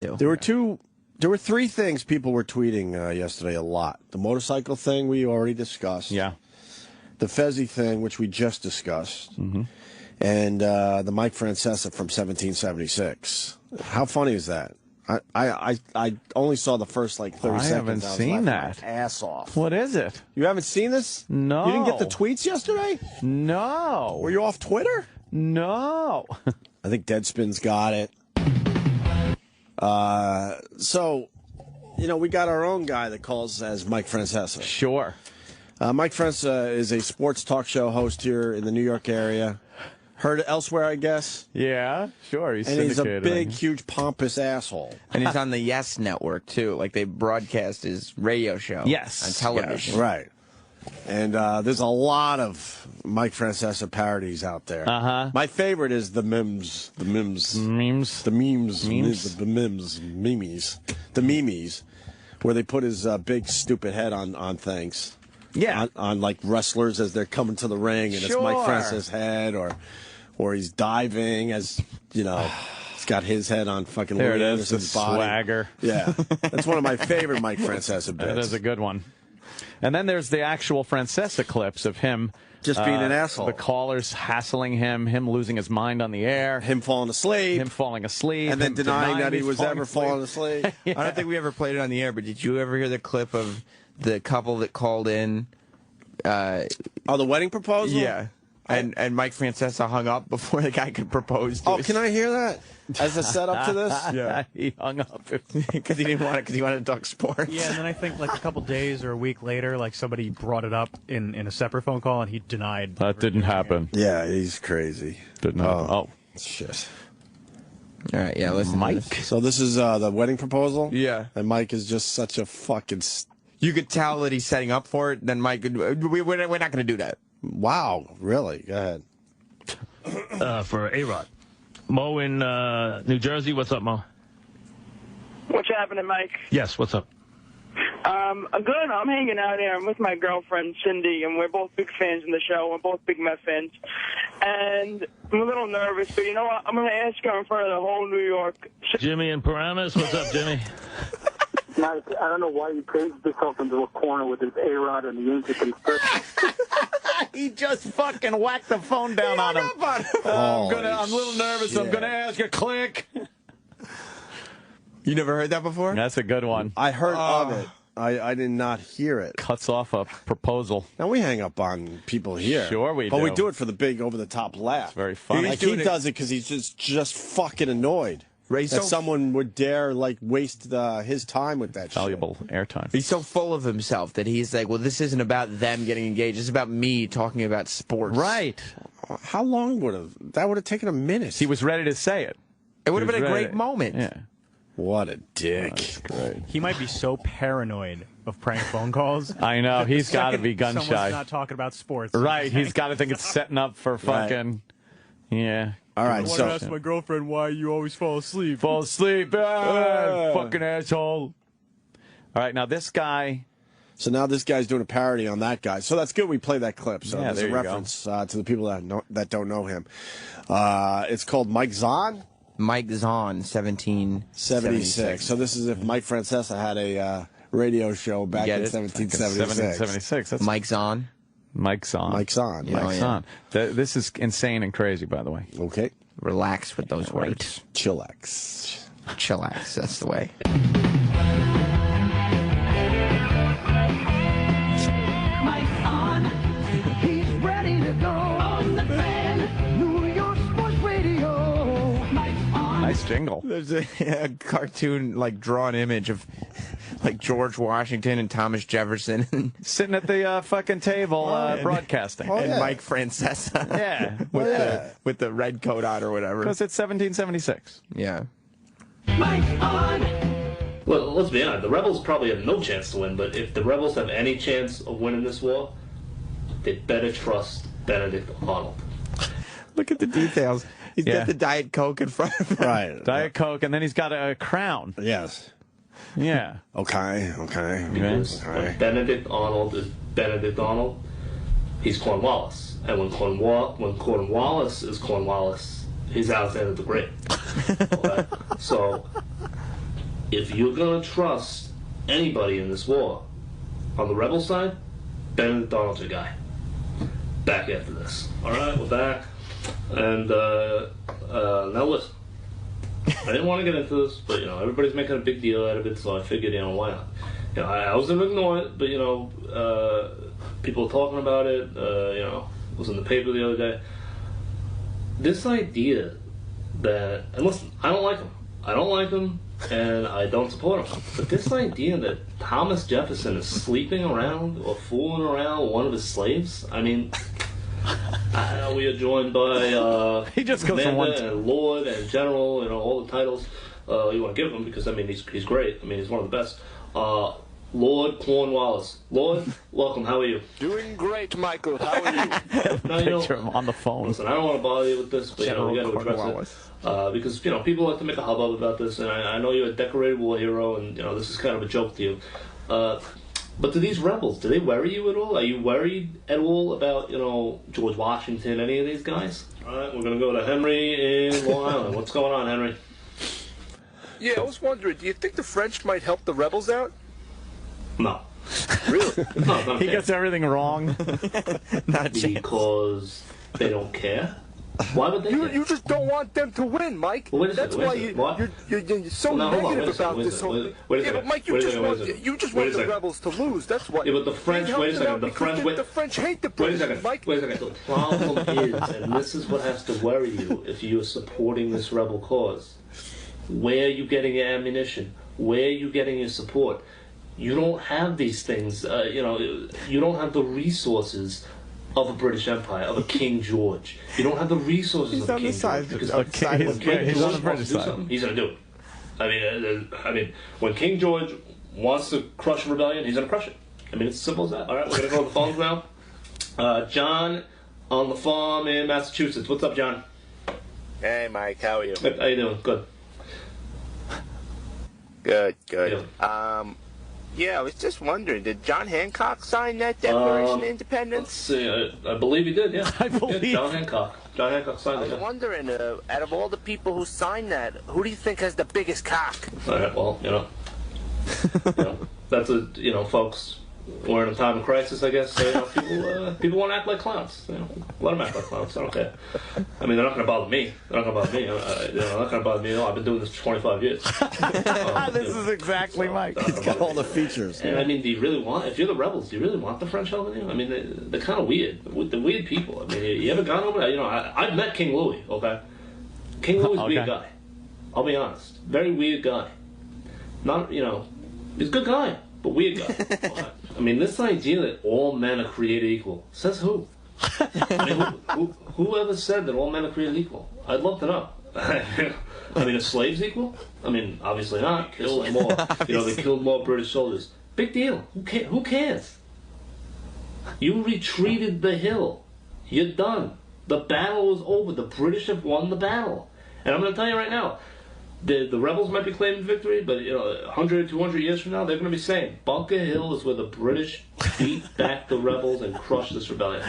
There were three things people were tweeting yesterday a lot. The motorcycle thing we already discussed. Yeah. The Fezzi thing, which we just discussed. Mm-hmm. And the Mike Francesa from 1776. How funny is that? I only saw the first, 30 seconds. I haven't seen that. My ass off. What is it? You haven't seen this? No. You didn't get the tweets yesterday? No. Were you off Twitter? No. I think Deadspin's got it. So, we got our own guy that calls as Mike Francesa. Sure. Mike Francesa is a sports talk show host here in the New York area. Heard it elsewhere, I guess. Yeah, sure. He's a syndicated. big, huge, pompous asshole. And he's on the Yes Network, too. Like, they broadcast his radio show on television. Yes. Right. And there's a lot of Mike Francesa parodies out there. Uh-huh. My favorite is the memes. The memes. Memes? The memes. Memes? The memes. Memes. The memes. Where they put his big, stupid head on things. Yeah. On wrestlers as they're coming to the ring, and Sure. it's Mike Francesa's head, or he's diving as, he's got his head on fucking There Louis it is, Anderson's the body. swagger. Yeah. That's one of my favorite Mike Francesa bits. That is a good one. And then there's the actual Francesa clips of him just being an asshole. The callers hassling him losing his mind on the air. Him falling asleep. And then denying that he was ever falling asleep. I don't think we ever played it on the air, but did you ever hear the clip of the couple that called in? The wedding proposal? Yeah. And Mike Francesa hung up before the guy could propose to us. Can I hear that as a setup to this? Yeah. He hung up because he didn't want it because he wanted to talk sports. Yeah, and then I think a couple days or a week later, somebody brought it up in a separate phone call, and he denied. That didn't happen. Yeah, he's crazy. Didn't happen. Oh. Shit. All right, yeah, listen. Mike. So this is the wedding proposal? Yeah. And Mike is just such a fucking... You could tell that he's setting up for it, then Mike, we're not going to do that. Wow, really? Go ahead. For A-Rod. Mo in New Jersey. What's up, Mo? What's happening, Mike? Yes, what's up? I'm good. I'm hanging out here. I'm with my girlfriend, Cindy, and we're both big fans of the show. We're both big Met fans. And I'm a little nervous, but you know what? I'm going to ask her in front of the whole New York. Jimmy in Paramus. What's up, Jimmy? Mike, I don't know why you caged yourself into a corner with his A-Rod and the Yankee conspiracy. He just fucking whacked the phone down on him. I'm a little nervous. Shit. I'm going to ask you. Click. You never heard that before? That's a good one. I heard of it. I did not hear it. Cuts off a proposal. Now, we hang up on people here. Sure we do. But we do it for the big over-the-top laugh. It's very funny. He does it because he's just fucking annoyed. That someone would dare waste his time with that valuable airtime. He's so full of himself that he's like, well, this isn't about them getting engaged. It's about me talking about sports. Right. How long would have taken a minute? He was ready to say it. It would have been a great moment. Yeah. What a dick. Great. He might be so paranoid of prank phone calls. I know. He's got to be gun Someone's shy. not talking about sports. Right. He's got to think it's setting up for fucking... Yeah. All right, I want to ask my girlfriend why you always fall asleep. Fall asleep. Fucking asshole. All right, now this guy... So now this guy's doing a parody on that guy. So that's good we play that clip. So Yeah, there's there a you reference to the people that don't know him. It's called Mike Zaun? Mike Zaun, 1776. So this is if Mike Francesa had a radio show back in 1776. 1776. That's Mike Zaun. Mike Zaun. Mike Zaun. Yeah. Mike Zaun. This is insane and crazy, by the way. Okay. Relax with those words. Chillax. Chillax, that's the way. Mike's on. He's ready to go on the fan. New York Sports Radio. Mike's on. Nice jingle. There's a cartoon, drawn image of, George Washington and Thomas Jefferson. Sitting at the fucking table broadcasting. And Mike Francesa. Yeah. With the red coat on or whatever. Because it's 1776. Yeah. Mike's on. Well, let's be honest. The Rebels probably have no chance to win, but if the Rebels have any chance of winning this war, they better trust Benedict Arnold. Look at the details. He's got the Diet Coke in front of him. Right. Diet Coke, and then he's got a crown. Yes. Yeah. Okay. Because when Benedict Arnold is Benedict Arnold, he's Cornwallis. And when Cornwallis is Cornwallis, he's Alexander the Great. Okay? So if you're going to trust anybody in this war, on the rebel side, Benedict Arnold's your guy. Back after this. All right, we're back. And now listen. I didn't want to get into this, but, everybody's making a big deal out of it, so I figured, why not? I was going to ignore it, but, people are talking about it. It was in the paper the other day. This idea that, and listen, I don't like him, and I don't support him. But this idea that Thomas Jefferson is sleeping around or fooling around with one of his slaves, I mean, I know we are joined by he just goes Commander and Lord and General, all the titles you want to give him, because, I mean, he's great. I mean, he's one of the best. Lord Cornwallis. Lord, welcome. How are you? Doing great, Michael. How are you? Picture him on the phone. Listen, I don't want to bother you with this, but we got to address it because people like to make a hubbub about this, and I know you're a decorated war hero, and this is kind of a joke to you. But do these rebels, do they worry you at all? Are you worried at all about George Washington, any of these guys? All right, we're gonna go to Henry in Long Island. What's going on, Henry? Yeah, I was wondering, do you think the French might help the rebels out? No. Really? No, he gets everything wrong. Not because they don't care. Why would they? You just don't want them to win, Mike. Well, wait a That's second, why you're so negative about this whole. Yeah, but Mike, you just want the rebels to lose. That's why. Yeah, but the French. Wait a second. The French hate the British. Wait a second, Mike. Wait a second. The problem is, and this is what has to worry you if you are supporting this rebel cause. Where are you getting your ammunition? Where are you getting your support? You don't have these things. You don't have the resources of a British Empire, of a King George. You don't have the resources of King George. Because when King George wants to do something, he's going to do it. I mean, when King George wants to crush a rebellion, he's going to crush it. I mean, it's as simple as that. All right, we're going to go to the phones now. John on the farm in Massachusetts. What's up, John? Hey, Mike. How are you? How you doing? Good. Good. Yeah, I was just wondering, did John Hancock sign that Declaration of Independence? Let's see, I believe he did, yeah. I believe. Yeah, John Hancock signed it. I was wondering, out of all the people who signed that, who do you think has the biggest cock? All right, well, that's folks, we're in a time of crisis, I guess. So, people want to act like clowns. Let them act like clowns. I don't care. I mean, they're not going to bother me. They're not going to bother me. They're not going to bother me. I've been doing this for 25 years. This is exactly Mike. He's got all the features. And I mean, do you really want? If you're the rebels, do you really want the French helping you? I mean, they're kind of weird. They're weird people. I mean, you ever gone over there? I've met King Louis. Okay, King Louis is a weird guy. I'll be honest. Very weird guy. Not he's a good guy, but weird guy. I mean, this idea that all men are created equal, says who? I mean, whoever said that all men are created equal? I'd love to know. I mean, are slaves equal? I mean, obviously not. Killed more. They killed more British soldiers. Big deal. Who cares? You retreated the hill. You're done. The battle is over. The British have won the battle. And I'm going to tell you right now, the rebels might be claiming victory, but 100, 200 years from now, they're going to be saying, Bunker Hill is where the British beat back the rebels and crushed this rebellion.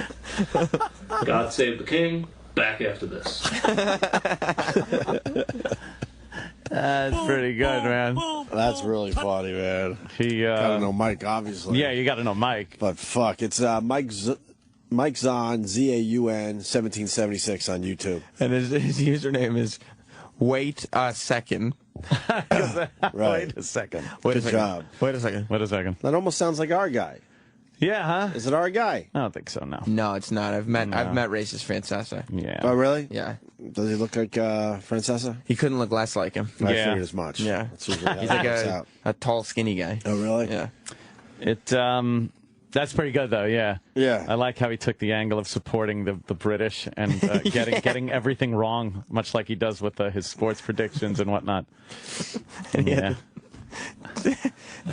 God save the king. Back after this. That's pretty good, man. That's really funny, man. Gotta know Mike, obviously. Yeah, you gotta know Mike. But fuck, it's Mike Zaun, Zaun, 1776 on YouTube. And his username is Wait a Second. Right. Wait a second. Good job. Wait a second. Wait a second. That almost sounds like our guy. Yeah, huh? Is it our guy? I don't think so, no. No, it's not. I've met racist Francesa. Yeah. Oh, really? Yeah. Does he look like He Francesa? couldn't look less like him. I figured as much. Yeah. That's usually how He's it like works out. a tall, skinny guy. Oh, really? Yeah. That's pretty good, though, yeah. Yeah. I like how he took the angle of supporting the British and getting everything wrong, much like he does with his sports predictions and whatnot. Yeah.